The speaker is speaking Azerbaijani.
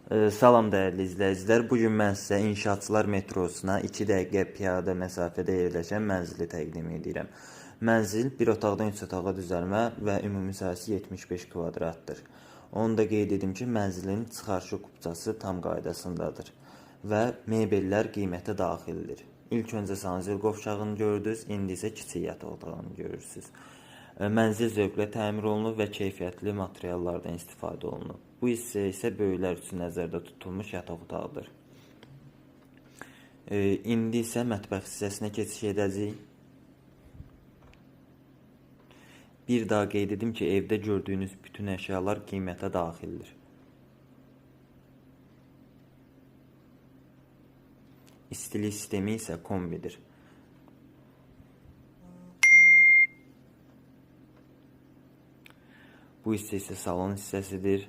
Salam dəyərli izləyicilər. Bugün mən sizə İnşaatçılar metrosuna 2 dəqiqə piyada məsafədə yerləşən mənzili təqdim edirəm. Mənzil bir otaqdan 3 otağa düzəlmə və ümumi sahəsi 75 kvadratdır. Onu da qeyd edim ki, mənzilin çıxarşı kupçası tam qaydasındadır və mebellər qiymətə daxildir. İlk öncə sanzil qovşağını gördünüz, indi isə kiçik yataq otağını görürsünüz. Mənzil zövqlə təmir olunub və keyfiyyətli materiallardan istifadə olunub. Bu hissə isə böyüklər üçün nəzərdə tutulmuş yataq otağıdır. İndi isə mətbəx hissəsinə keçiş edəcəyik. Bir daha qeyd edim ki, evdə gördüyünüz bütün əşyalar qiymətə daxildir. İstilik sistemi isə kombidir. Bu hissə isə salon hissəsidir.